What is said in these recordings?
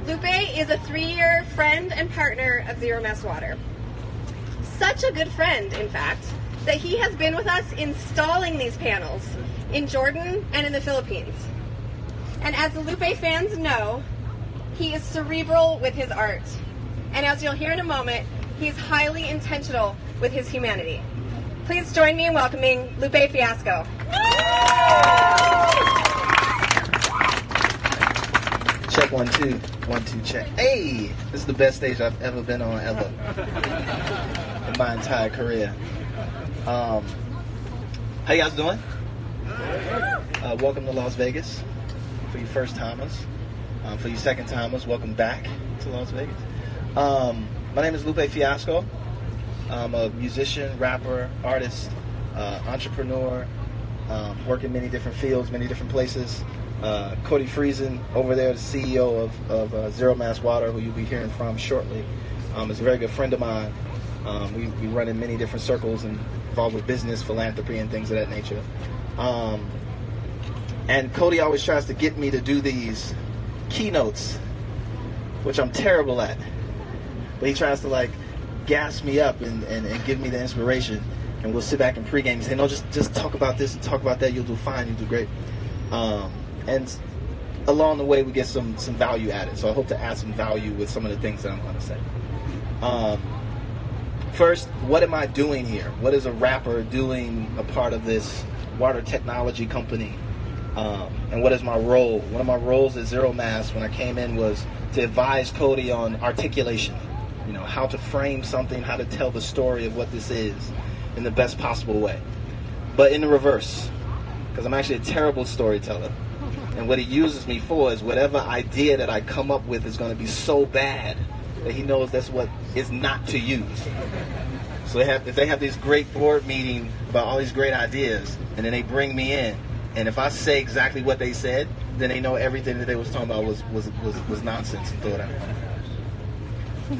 Lupe is a 3-year friend and partner of Zero Mass Water. Such a good friend, in fact, that he has been with us installing these panels in Jordan and in the Philippines. And as the Lupe fans know, he is cerebral with his art. And as you'll hear in a moment, he is highly intentional with his humanity. Please join me in welcoming Lupe Fiasco. Check 1 2, 1 2 check. Hey, this is the best stage I've ever been on ever in my entire career. How you guys doing? Welcome to Las Vegas for you first timers. For you second timers, welcome back to Las Vegas. My name is Lupe Fiasco. I'm a musician, rapper, artist, entrepreneur. Work in many different fields, many different places. Cody Friesen over there, the CEO of Zero Mass Water, who you'll be hearing from shortly, is a very good friend of mine. We run in many different circles and involved with business, philanthropy, and things of that nature. And Cody always tries to get me to do these keynotes, which I'm terrible at. But he tries to like gas me up and give me the inspiration. And we'll sit back and pregame and say, no, just talk about this and talk about that. You'll do fine. You'll do great. And along the way, we get some value added. So I hope to add some value with some of the things that I'm going to say. First, what am I doing here? What is a rapper doing a part of this water technology company? And what is my role? One of my roles at Zero Mass when I came in was to advise Cody on articulation. You know, how to frame something, how to tell the story of what this is in the best possible way. But in the reverse, because I'm actually a terrible storyteller. And what he uses me for is whatever idea that I come up with is going to be so bad that he knows that's what is not to use. So if they have this great board meeting about all these great ideas, and then they bring me in, and if I say exactly what they said, then they know everything that they was talking about was nonsense and throw it out.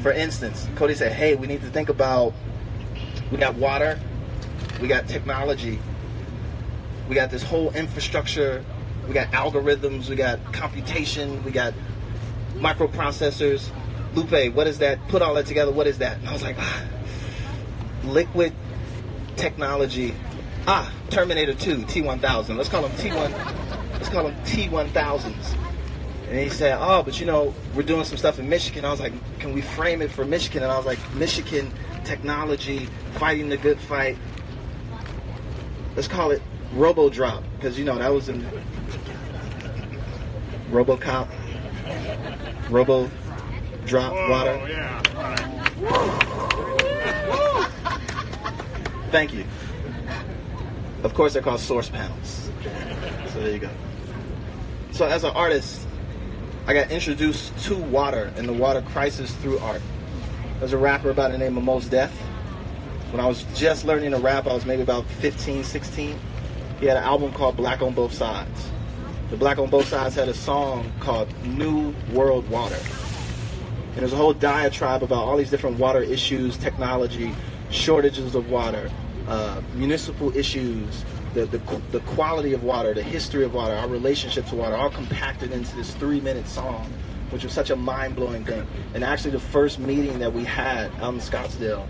For instance, Cody said, hey, we need to think about, we got water, we got technology, we got this whole infrastructure, we got algorithms, we got computation, we got microprocessors. Lupe, what is that? Put all that together, what is that? And I was like, liquid technology. Terminator 2, T-1000. Let's call them T-1000s. And he said, but you know, we're doing some stuff in Michigan. I was like, can we frame it for Michigan? And I was like, Michigan technology, fighting the good fight. Let's call it RoboDrop, because you know that was in RoboCop, RoboDrop water. Yeah. Thank you. Of course, they're called source panels. So there you go. So as an artist, I got introduced to water and the water crisis through art. There's a rapper by the name of Mos Def. When I was just learning to rap, I was maybe about 15, 16. He had an album called Black on Both Sides. The Black on Both Sides had a song called New World Water. And there's a whole diatribe about all these different water issues, technology, shortages of water, municipal issues, the quality of water, the history of water, our relationship to water, all compacted into this 3-minute song, which was such a mind-blowing thing. And actually the first meeting that we had out in Scottsdale,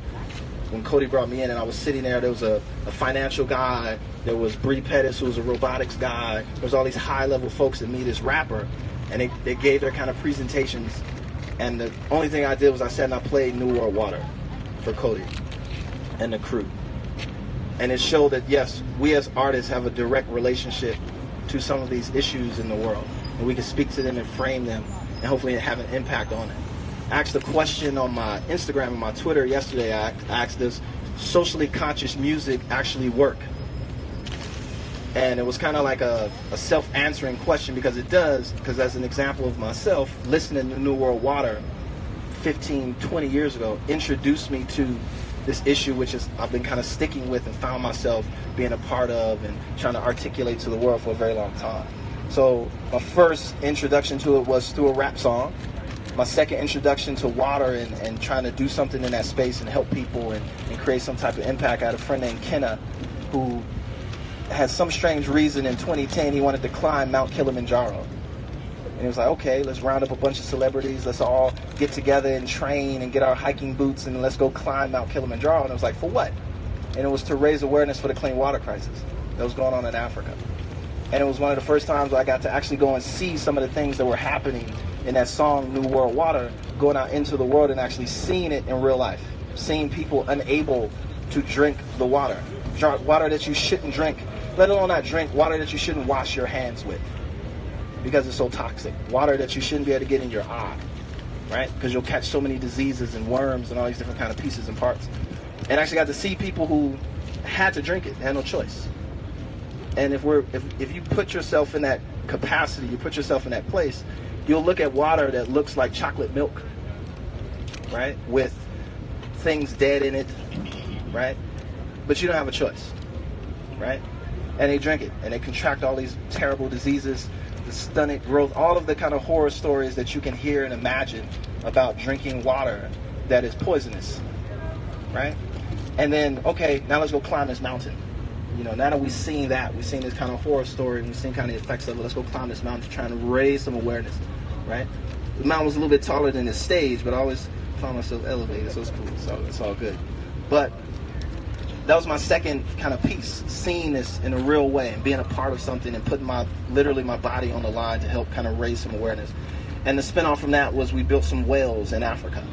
when Cody brought me in and I was sitting there was a financial guy, there was Bree Pettis, who was a robotics guy, there was all these high-level folks that meet this rapper, and they gave their kind of presentations, and the only thing I did was I sat and I played New World Water for Cody and the crew. And it showed that, yes, we as artists have a direct relationship to some of these issues in the world. And we can speak to them and frame them and hopefully have an impact on it. I asked a question on my Instagram and my Twitter yesterday. I asked, does socially conscious music actually work? And it was kind of like a self-answering question, because it does, because as an example of myself, listening to New World Water 15, 20 years ago introduced me to this issue, which is I've been kind of sticking with and found myself being a part of and trying to articulate to the world for a very long time. So my first introduction to it was through a rap song. My second introduction to water and trying to do something in that space and help people and create some type of impact, I had a friend named Kenna who had some strange reason in 2010 he wanted to climb Mount Kilimanjaro. And it was like, okay, let's round up a bunch of celebrities. Let's all get together and train and get our hiking boots and let's go climb Mount Kilimanjaro. And it was like, for what? And it was to raise awareness for the clean water crisis that was going on in Africa. And it was one of the first times where I got to actually go and see some of the things that were happening in that song, New World Water, going out into the world and actually seeing it in real life. Seeing people unable to drink the water. Water that you shouldn't drink, let alone not drink, water that you shouldn't wash your hands with because it's so toxic. Water that you shouldn't be able to get in your eye, right? Because you'll catch so many diseases and worms and all these different kind of pieces and parts. And actually got to see people who had to drink it, had no choice. And if you put yourself in that capacity, you put yourself in that place, you'll look at water that looks like chocolate milk, right? With things dead in it, right? But you don't have a choice, right? And they drink it, and they contract all these terrible diseases, the stunted growth, all of the kind of horror stories that you can hear and imagine about drinking water that is poisonous, right? And then, okay, now let's go climb this mountain. You know, now that we've seen this kind of horror story, and we've seen kind of the effects of it, let's go climb this mountain to try to raise some awareness, right? The mountain was a little bit taller than the stage, but I always found myself elevated, so it's cool, so it's all good. But that was my second kind of piece, seeing this in a real way and being a part of something and putting literally my body on the line to help kind of raise some awareness. And the spinoff from that was we built some wells in Africa.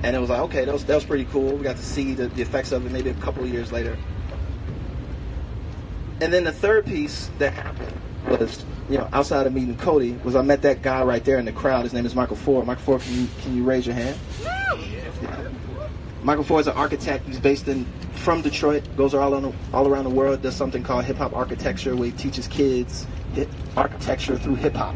And it was like, okay, that was pretty cool. We got to see the effects of it maybe a couple of years later. And then the third piece that happened was, you know, outside of meeting Cody, was I met that guy right there in the crowd. His name is Michael Ford. Michael Ford, can you raise your hand? Yeah. Michael Ford is an architect. He's based from Detroit, goes all around the world, does something called hip-hop architecture, where he teaches kids architecture through hip-hop.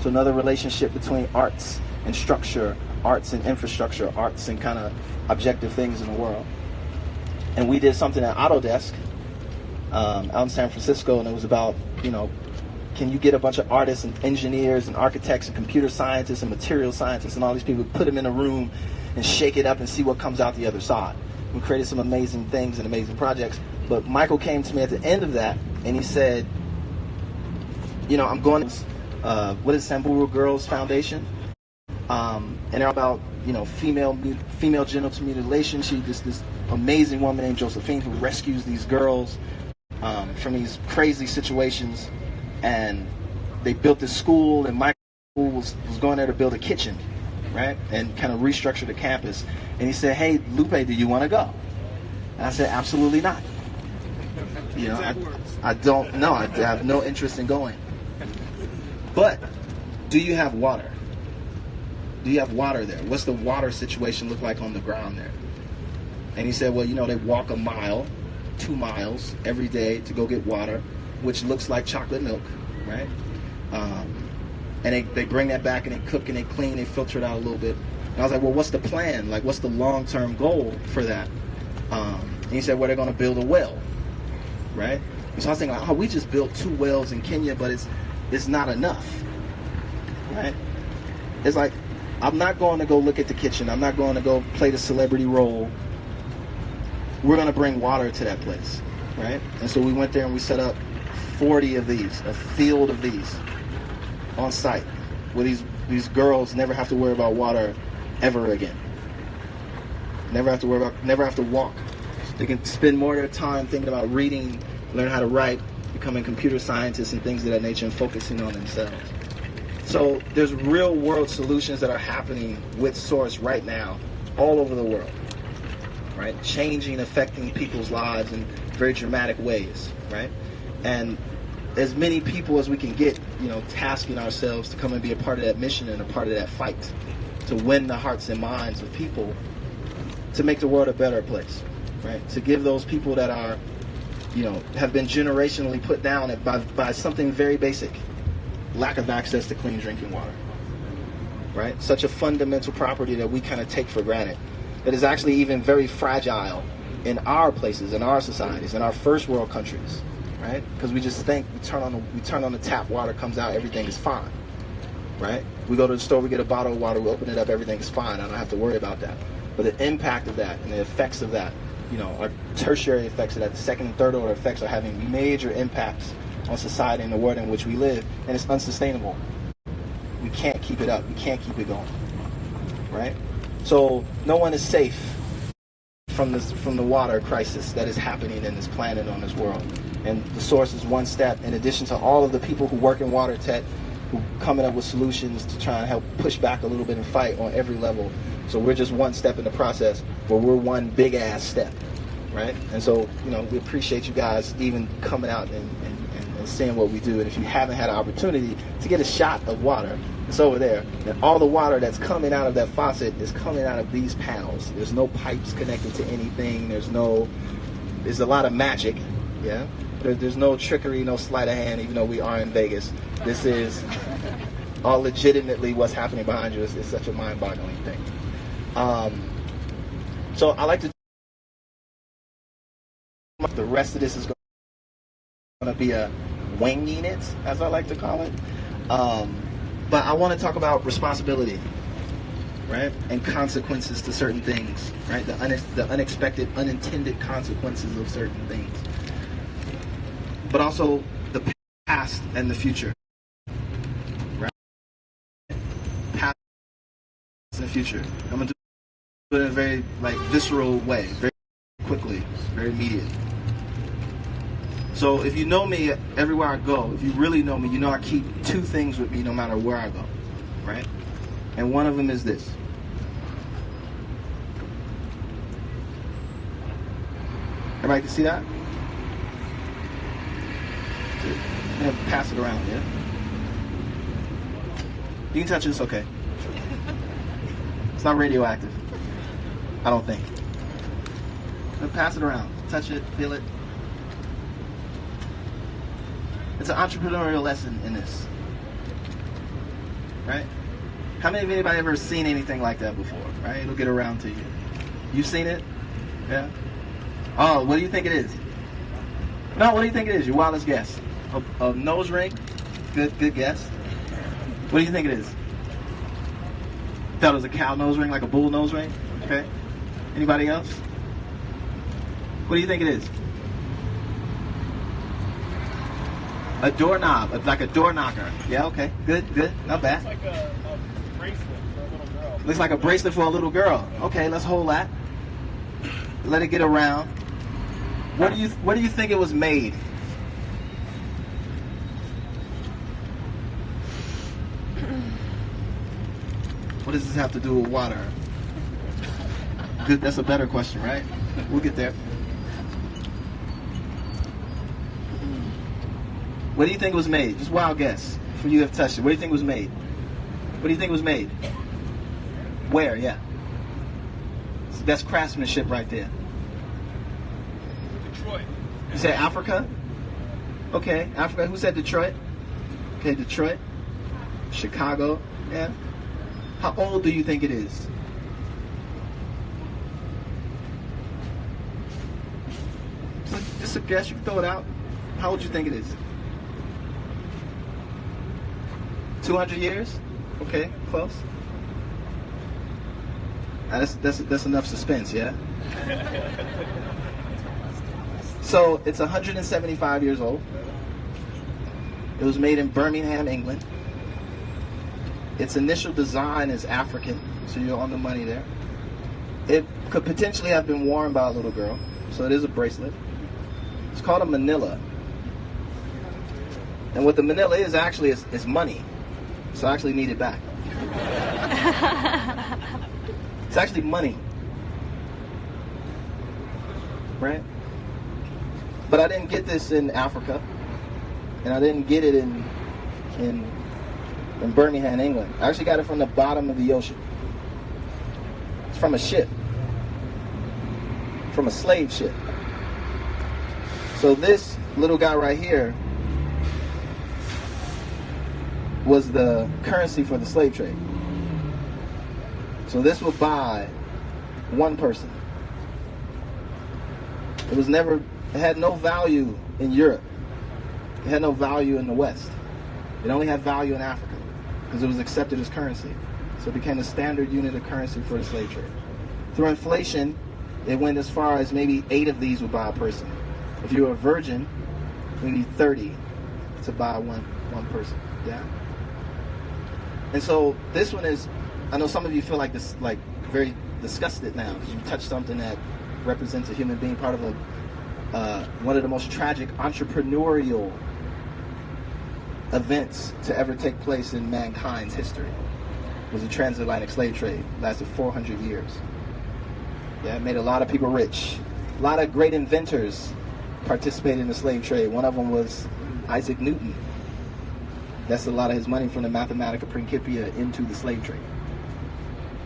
So another relationship between arts and structure, arts and infrastructure, arts and kind of objective things in the world. And we did something at Autodesk out in San Francisco, and it was about, you know, can you get a bunch of artists and engineers and architects and computer scientists and material scientists and all these people, put them in a room and shake it up and see what comes out the other side. We created some amazing things and amazing projects. But Michael came to me at the end of that, and he said, you know, I'm going to, what is Samburu Girls Foundation? And they're about, you know, female genital mutilation. She's this amazing woman named Josephine who rescues these girls from these crazy situations. And they built this school, and Michael was going there to build a kitchen, right? And kind of restructure the campus. And he said, hey, Lupe, do you want to go? And I said, absolutely not. You know, I don't know. I have no interest in going. But do you have water? Do you have water there? What's the water situation look like on the ground there? And he said, well, you know, they walk a mile, 2 miles every day to go get water, which looks like chocolate milk, right? And they bring that back and they cook and they clean, they filter it out a little bit. And I was like, well, what's the plan? Like, what's the long-term goal for that? And he said, well, they're going to build a well, right? And so I was thinking, like, oh, we just built 2 wells in Kenya, but it's not enough, right? It's like, I'm not going to go look at the kitchen. I'm not going to go play the celebrity role. We're going to bring water to that place, right? And so we went there and we set up 40 of these, a field of these on site, where these girls never have to worry about water ever again. Never have to walk. They can spend more of their time thinking about reading, learn how to write, becoming computer scientists and things of that nature, and focusing on themselves. So there's real world solutions that are happening with Source right now all over the world, right? Changing, affecting people's lives in very dramatic ways, right? And as many people as we can get, you know, tasking ourselves to come and be a part of that mission and a part of that fight to win the hearts and minds of people, to make the world a better place, right? To give those people that are, you know, have been generationally put down by something very basic, lack of access to clean drinking water, right? Such a fundamental property that we kind of take for granted, that is actually even very fragile in our places, in our societies, in our first world countries, right? Because we just think we turn on the tap, water comes out, everything is fine, right? We go to the store, we get a bottle of water, we open it up, everything is fine. I don't have to worry about that. But the impact of that and the effects of that, you know, are tertiary effects of that. The second and third order effects are having major impacts on society and the world in which we live, and it's unsustainable. we can't keep it up. We can't keep it going, right? So no one is safe from the water crisis that is happening in this planet, on this world. And the source is one step, in addition to all of the people who work in water tech, who coming up with solutions to try and help push back a little bit and fight on every level. So we're just one step in the process, where we're one big ass step, right? And so, we appreciate you guys even coming out and seeing what we do. And if you haven't had an opportunity to get a shot of water, it's over there. And all the water that's coming out of that faucet is coming out of these panels. There's no pipes connected to anything. There's a lot of magic, yeah? There's no trickery, no sleight of hand, even though we are in Vegas. This is all legitimately what's happening behind you. It's such a mind-boggling thing. So I like to... The rest of this is going to be a winging it, as I like to call it. But I want to talk about responsibility, right? And consequences to certain things, right? The unexpected, unintended consequences of certain things. But also the past and the future, right? Past and the future. I'm going to do it in a very visceral way, very quickly, very immediate. So if you know me, everywhere I go, if you really know me, I keep two things with me no matter where I go, right? And one of them is this. Everybody can see that? I'm going to pass it around, yeah? You can touch it, it's okay. It's not radioactive. I don't think. I'm going to pass it around. Touch it, feel it. It's an entrepreneurial lesson in this, right? How many of anybody ever seen anything like that before, right? It'll get around to you. You've seen it? Yeah? Oh, what do you think it is? No, what do you think it is? Your wildest guess. A nose ring? Good guess. What do you think it is? Thought it was a cow nose ring, like a bull nose ring? Okay. Anybody else? What do you think it is? A doorknob, like a door knocker. Yeah, okay. Good. Not bad. It's like a bracelet for a little girl. Looks like a bracelet for a little girl. Okay, let's hold that. Let it get around. What do you think it was made? What does this have to do with water? Good, that's a better question, right? We'll get there. What do you think was made? Just wild guess. For you have touched it. What do you think was made? What do you think was made? Where? Yeah. So that's craftsmanship right there. Detroit. You said Africa? Okay, Africa. Who said Detroit? Okay, Detroit. Chicago. Yeah. How old do you think it is? Just a guess. You can throw it out. How old do you think it is? 200 years? Okay, close. That's enough suspense, yeah? So it's 175 years old. It was made in Birmingham, England. Its initial design is African, so you're on the money there. It could potentially have been worn by a little girl, so it is a bracelet. It's called a Manila. And what the Manila is actually is money. So I actually need it back. It's actually money. Right? But I didn't get this in Africa. And I didn't get it in Birmingham, England. I actually got it from the bottom of the ocean. It's from a ship. From a slave ship. So this little guy right here was the currency for the slave trade. So this would buy one person. It had no value in Europe. It had no value in the West. It only had value in Africa because it was accepted as currency. So it became a standard unit of currency for the slave trade. Through inflation, it went as far as maybe 8 of these would buy a person. If you were a virgin, you need 30 to buy one person. Yeah? And so this one is, I know some of you feel like this, like very disgusted now because you touched something that represents a human being, part of one of the most tragic entrepreneurial events to ever take place in mankind's history. Was the transatlantic slave trade. Lasted 400 years. Yeah, it made a lot of people rich. A lot of great inventors participated in the slave trade. One of them was Isaac Newton. That's a lot of his money from the Mathematica Principia into the slave trade.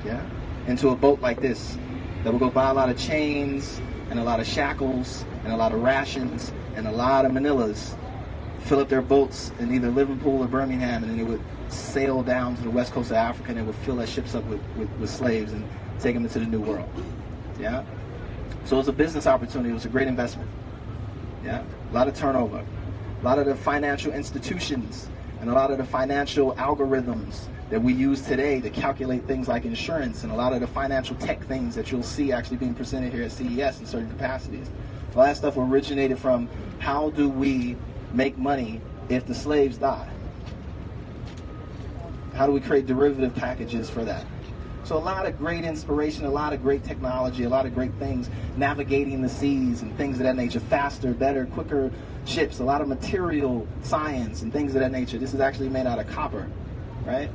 Yeah, into a boat like this that will go buy a lot of chains and a lot of shackles and a lot of rations and a lot of Manilas, fill up their boats in either Liverpool or Birmingham, and then they would sail down to the west coast of Africa and they would fill their ships up with slaves and take them into the New World. Yeah, so it was a business opportunity. It was a great investment. Yeah, a lot of turnover, a lot of the financial institutions and a lot of the financial algorithms that we use today to calculate things like insurance and a lot of the financial tech things that you'll see actually being presented here at CES in certain capacities. All that stuff originated from how do we make money if the slaves die? How do we create derivative packages for that? So a lot of great inspiration, a lot of great technology, a lot of great things, navigating the seas and things of that nature, faster, better, quicker ships, a lot of material science and things of that nature. This is actually made out of copper, right?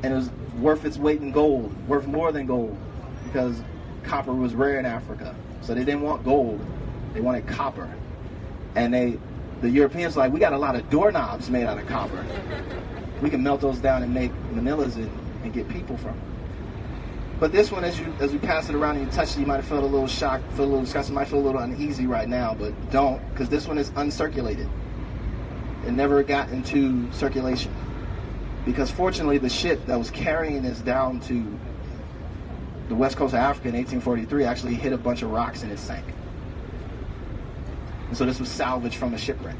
And it was worth its weight in gold, worth more than gold, because copper was rare in Africa. So they didn't want gold, they wanted copper. And the Europeans were like, we got a lot of doorknobs made out of copper. We can melt those down and make Manilas and get people from them. But this one, as we pass it around and you touch it, you might have felt a little shocked, feel a little disgusted, you might feel a little uneasy right now, but don't, because this one is uncirculated. It never got into circulation. Because fortunately, the ship that was carrying this down to the west coast of Africa in 1843 actually hit a bunch of rocks and it sank. And so this was salvaged from a shipwreck.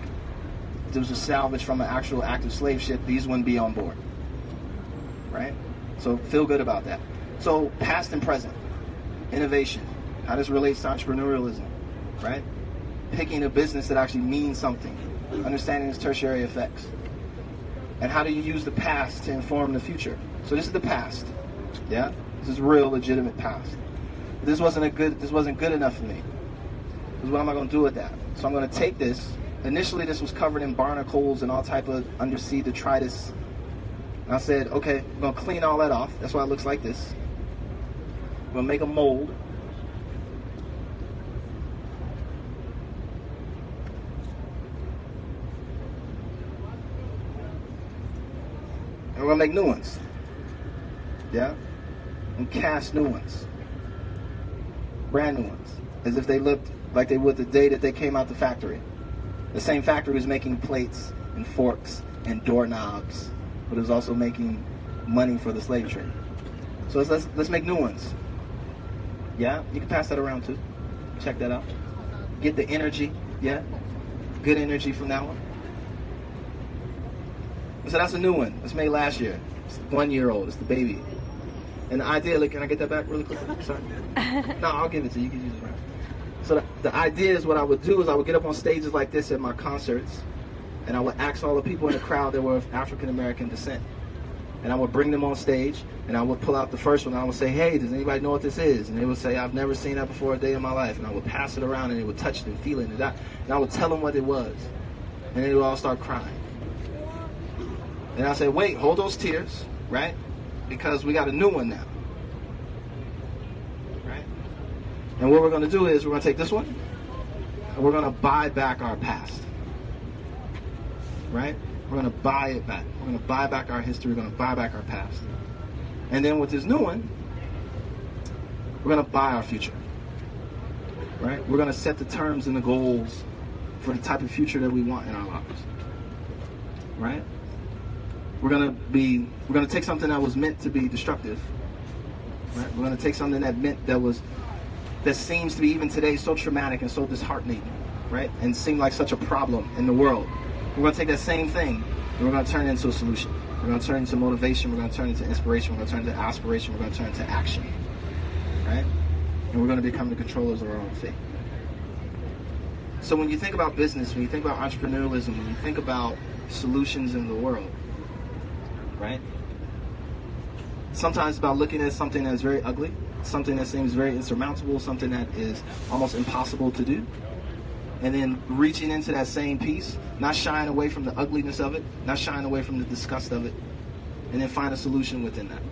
If this was salvaged from an actual active slave ship, these wouldn't be on board. Right? So feel good about that. So past and present, innovation, how this relates to entrepreneurialism, right? Picking a business that actually means something, understanding its tertiary effects. And how do you use the past to inform the future? So this is the past, yeah? This is real, legitimate past. But this wasn't good enough for me. Because what am I going to do with that? So I'm going to take this. Initially, this was covered in barnacles and all type of undersea detritus. And I said, okay, I'm going to clean all that off. That's why it looks like this. I'm going to make a mold. And we're going to make new ones. Yeah? And cast new ones. Brand new ones. As if they looked like they would the day that they came out the factory. The same factory was making plates and forks and doorknobs, but it was also making money for the slave trade. So let's make new ones. Yeah, you can pass that around too. Check that out. Get the energy, yeah? Good energy from that one. So that's a new one. It's made last year. It's 1 year old. It's the baby. And the idea, like, can I get that back really quick? Sorry. No, I'll give it to you. You can use it around. So the idea is what I would do is I would get up on stages like this at my concerts, and I would ask all the people in the crowd that were of African American descent. And I would bring them on stage, and I would pull out the first one, and I would say, hey, does anybody know what this is? And they would say, I've never seen that before a day in my life. And I would pass it around, and they would touch it and feel it. And I would tell them what it was. And they would all start crying. And I said, wait, hold those tears, right? Because we got a new one now. Right? And what we're going to do is we're going to take this one, and we're going to buy back our past. Right? We're going to buy it back. We're going to buy back our history. We're going to buy back our past. And then with this new one, we're going to buy our future. Right? We're going to set the terms and the goals for the type of future that we want in our lives. Right? We're going to take something that was meant to be destructive. Right? We're going to take something that seems to be even today so traumatic and so disheartening, right? And seem like such a problem in the world. We're going to take that same thing and we're going to turn it into a solution. We're going to turn it into motivation. We're going to turn it into inspiration. We're going to turn it into aspiration. We're going to turn it into action, right? And we're going to become the controllers of our own fate. So when you think about business, when you think about entrepreneurialism, when you think about solutions in the world, right? Sometimes it's about looking at something that's very ugly, something that seems very insurmountable, something that is almost impossible to do. And then reaching into that same piece, not shying away from the ugliness of it, not shying away from the disgust of it, and then find a solution within that.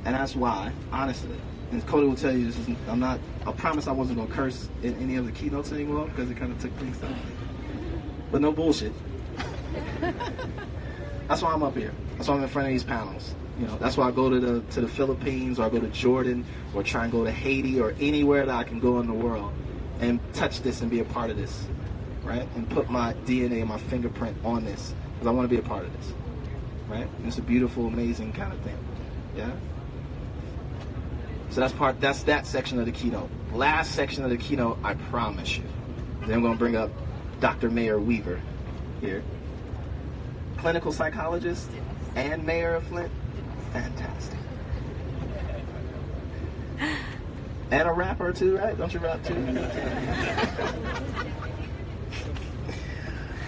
And that's why, honestly, and Cody will tell you this is, I promise I wasn't going to curse in any of the keynotes anymore because it kind of took things down. But no bullshit. That's why I'm up here. That's why I'm in front of these panels. You know, that's why I go to the Philippines, or I go to Jordan, or try and go to Haiti, or anywhere that I can go in the world and touch this and be a part of this, right? And put my DNA and my fingerprint on this because I want to be a part of this, right? And it's a beautiful, amazing kind of thing, yeah? So that's that section of the keynote. Last section of the keynote, I promise you. Then I'm going to bring up Dr. Mayor Weaver here. Clinical psychologist and mayor of Flint. Fantastic. And a rapper too, right? Don't you rap too?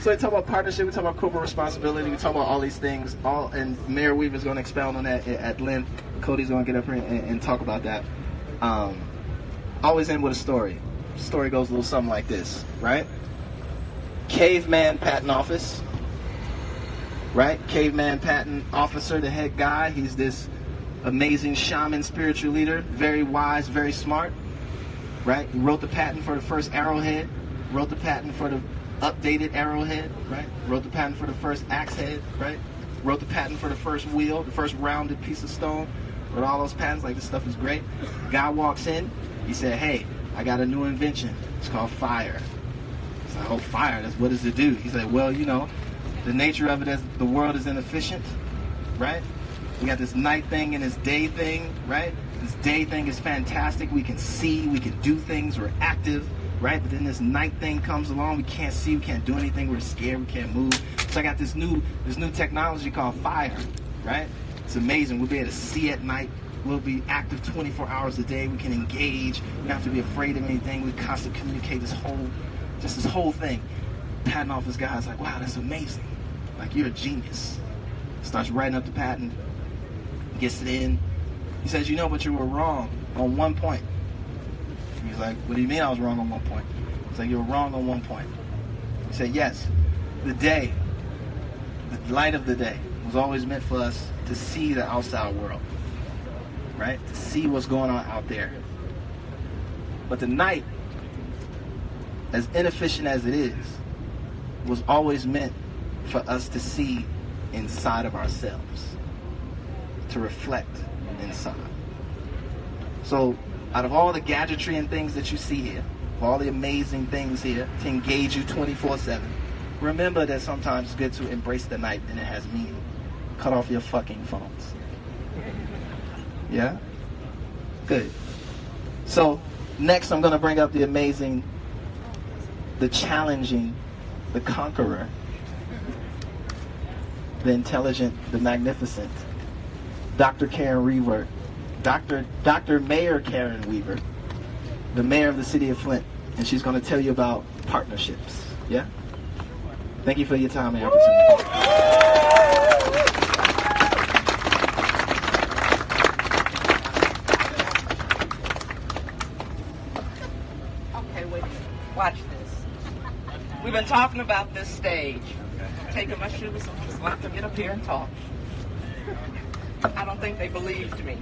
So we talk about partnership, we talk about corporate responsibility, we talk about all these things, and Mayor Weaver's going to expound on that at length. Cody's going to get up here and talk about that. Always end with a story. The story goes a little something like this, right? Caveman patent office, right? Caveman patent officer, the head guy. He's this amazing shaman, spiritual leader, very wise, very smart, right? He wrote the patent for the first arrowhead, wrote the patent for the updated arrowhead, right? Wrote the patent for the first axe head, right? Wrote the patent for the first wheel, the first rounded piece of stone. Wrote all those patents, like this stuff is great. Guy walks in, he said, hey, I got a new invention. It's called fire. It's like, oh, fire, what does it do? He said, well, you know, the nature of it is the world is inefficient, right? We got this night thing and this day thing, right? This day thing is fantastic. We can see, we can do things, we're active, right? But then this night thing comes along, we can't see, we can't do anything, we're scared, we can't move. So I got this new technology called fire, right? It's amazing. We'll be able to see at night. We'll be active 24 hours a day. We can engage. We don't have to be afraid of anything. We constantly communicate this whole thing. Patent office guy's like, wow, that's amazing. Like, you're a genius. Starts writing up the patent. Gets it in. He says, you know, but you were wrong on one point. He's like, what do you mean I was wrong on one point? He's like, you were wrong on one point. He said, yes, the light of the day was always meant for us to see the outside world, right? To see what's going on out there. But the night, as inefficient as it is, was always meant for us to see inside of ourselves, to reflect inside. So out of all the gadgetry and things that you see here, of all the amazing things here to engage you 24/7, remember that sometimes it's good to embrace the night and it has meaning. Cut off your fucking phones. Yeah? Good. So next I'm going to bring up the amazing, the challenging, the conqueror, the intelligent, the magnificent, Dr. Karen Weaver, Dr. Mayor Karen Weaver, the mayor of the city of Flint, and she's going to tell you about partnerships. Yeah? Thank you for your time and opportunity. Okay, wait. Watch this. We've been talking about this stage. Taking my shoes off, so I can get up here and talk. I don't think they believed me.